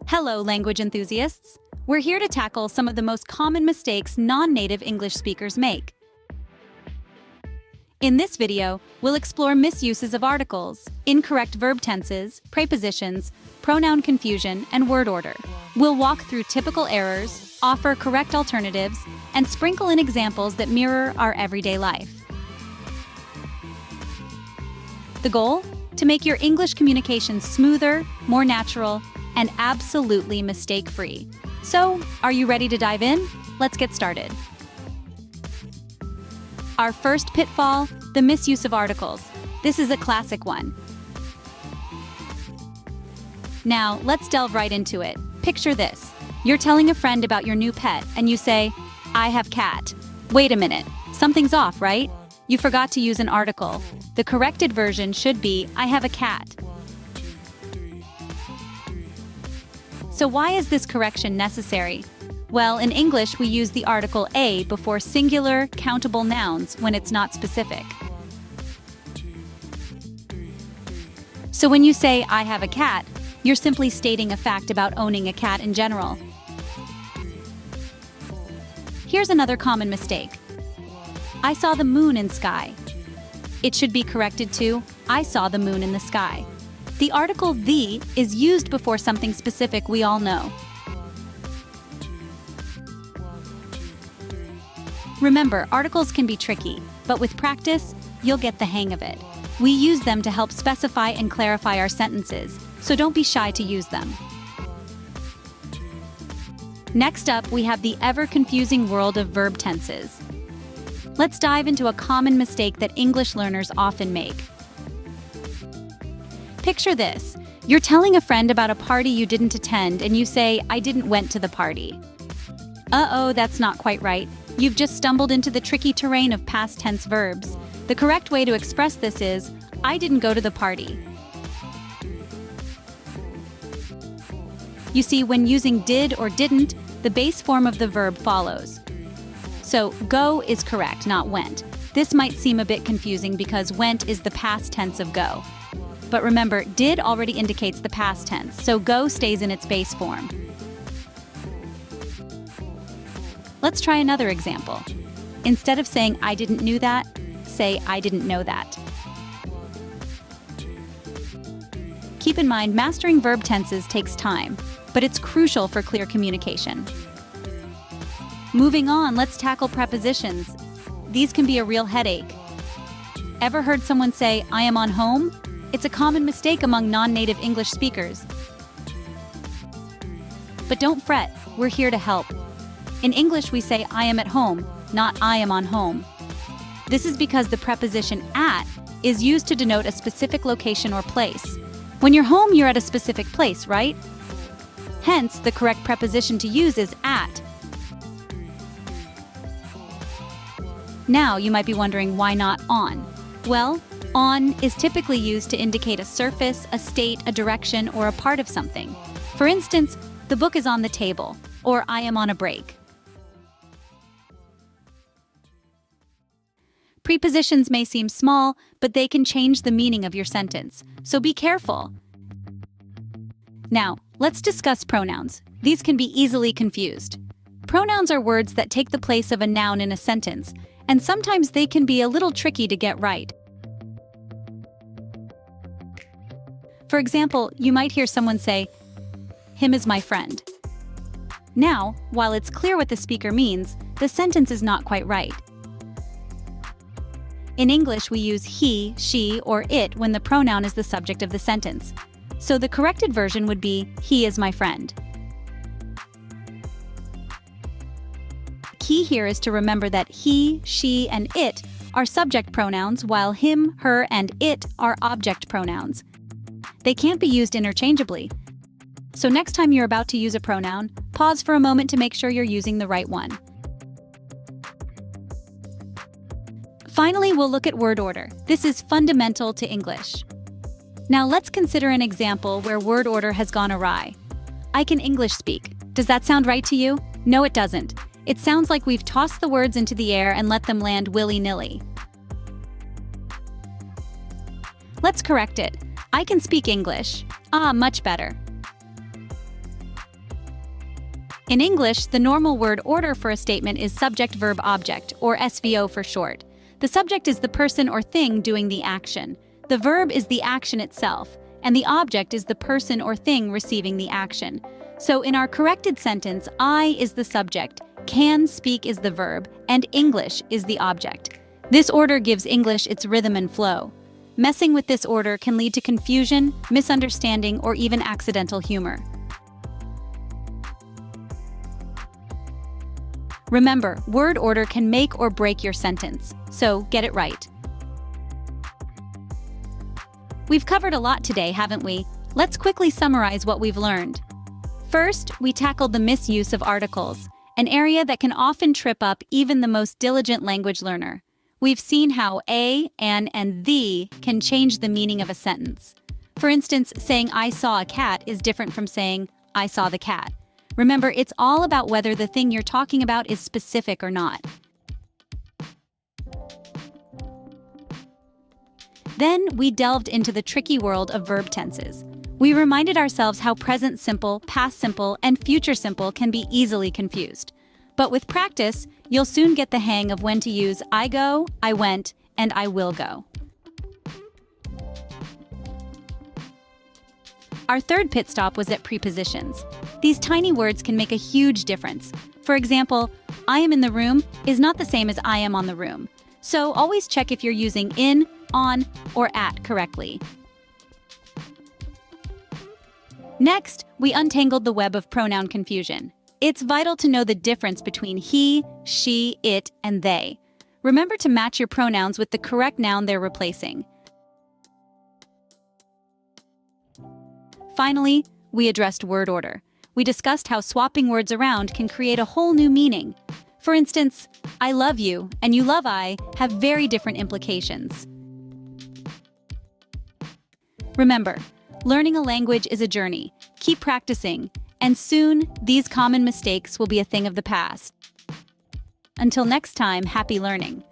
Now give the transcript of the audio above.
Hello, language enthusiasts! We're here to tackle some of the most common mistakes non-native English speakers make. In this video, we'll explore misuses of articles, incorrect verb tenses, prepositions, pronoun confusion, and word order. We'll walk through typical errors, offer correct alternatives, and sprinkle in examples that mirror our everyday life. The goal? To make your English communication smoother, more natural, and absolutely mistake-free. So, are you ready to dive in? Let's get started. Our first pitfall, the misuse of articles. This is a classic one. Now, let's delve right into it. Picture this. You're telling a friend about your new pet, and you say, "I have cat." Wait a minute, something's off, right? You forgot to use an article. The corrected version should be, "I have a cat." So why is this correction necessary? Well, in English, we use the article a before singular, countable nouns when it's not specific. So when you say, "I have a cat," you're simply stating a fact about owning a cat in general. Here's another common mistake. "I saw the moon in sky." It should be corrected to, "I saw the moon in the sky." The article "the" is used before something specific we all know. Remember, articles can be tricky, but with practice, you'll get the hang of it. We use them to help specify and clarify our sentences, so don't be shy to use them. Next up, we have the ever-confusing world of verb tenses. Let's dive into a common mistake that English learners often make. Picture this. You're telling a friend about a party you didn't attend and you say, "I didn't went to the party." Uh-oh, that's not quite right. You've just stumbled into the tricky terrain of past tense verbs. The correct way to express this is, "I didn't go to the party." You see, when using did or didn't, the base form of the verb follows. So, go is correct, not went. This might seem a bit confusing because went is the past tense of go. But remember, did already indicates the past tense, so go stays in its base form. Let's try another example. Instead of saying, "I didn't knew that," say, "I didn't know that." Keep in mind, mastering verb tenses takes time, but it's crucial for clear communication. Moving on, let's tackle prepositions. These can be a real headache. Ever heard someone say, "I am on home"? It's a common mistake among non-native English speakers. But don't fret, we're here to help. In English, we say, "I am at home," not "I am on home." This is because the preposition at is used to denote a specific location or place. When you're home, you're at a specific place, right? Hence, the correct preposition to use is at. Now, you might be wondering, why not on? Well, on is typically used to indicate a surface, a state, a direction, or a part of something. For instance, "The book is on the table," or "I am on a break." Prepositions may seem small, but they can change the meaning of your sentence, so be careful. Now, let's discuss pronouns. These can be easily confused. Pronouns are words that take the place of a noun in a sentence, and sometimes they can be a little tricky to get right. For example, you might hear someone say, "Him is my friend." Now, while it's clear what the speaker means, the sentence is not quite right. In English, we use he, she, or it when the pronoun is the subject of the sentence. So the corrected version would be, "He is my friend." Key here is to remember that he, she, and it are subject pronouns, while him, her, and it are object pronouns. They can't be used interchangeably. So next time you're about to use a pronoun, pause for a moment to make sure you're using the right one. Finally, we'll look at word order. This is fundamental to English. Now let's consider an example where word order has gone awry. "I can English speak." Does that sound right to you? No, it doesn't. It sounds like we've tossed the words into the air and let them land willy-nilly. Let's correct it. "I can speak English." Ah, much better. In English, the normal word order for a statement is subject-verb-object, or SVO for short. The subject is the person or thing doing the action. The verb is the action itself, and the object is the person or thing receiving the action. So in our corrected sentence, I is the subject, can speak is the verb, and English is the object. This order gives English its rhythm and flow. Messing with this order can lead to confusion, misunderstanding, or even accidental humor. Remember, word order can make or break your sentence, so get it right. We've covered a lot today, haven't we? Let's quickly summarize what we've learned. First, we tackled the misuse of articles, an area that can often trip up even the most diligent language learner. We've seen how a, an, and the can change the meaning of a sentence. For instance, saying I saw a cat is different from saying I saw the cat. Remember, it's all about whether the thing you're talking about is specific or not. Then we delved into the tricky world of verb tenses. We reminded ourselves how present simple, past simple, and future simple can be easily confused. But with practice, you'll soon get the hang of when to use I go, I went, and I will go. Our third pit stop was at prepositions. These tiny words can make a huge difference. For example, I am in the room is not the same as I am on the room. So always check if you're using in, on, or at correctly. Next, we untangled the web of pronoun confusion. It's vital to know the difference between he, she, it, and they. Remember to match your pronouns with the correct noun they're replacing. Finally, we addressed word order. We discussed how swapping words around can create a whole new meaning. For instance, I love you and you love I have very different implications. Remember, learning a language is a journey. Keep practicing, and soon these common mistakes will be a thing of the past. Until next time, happy learning.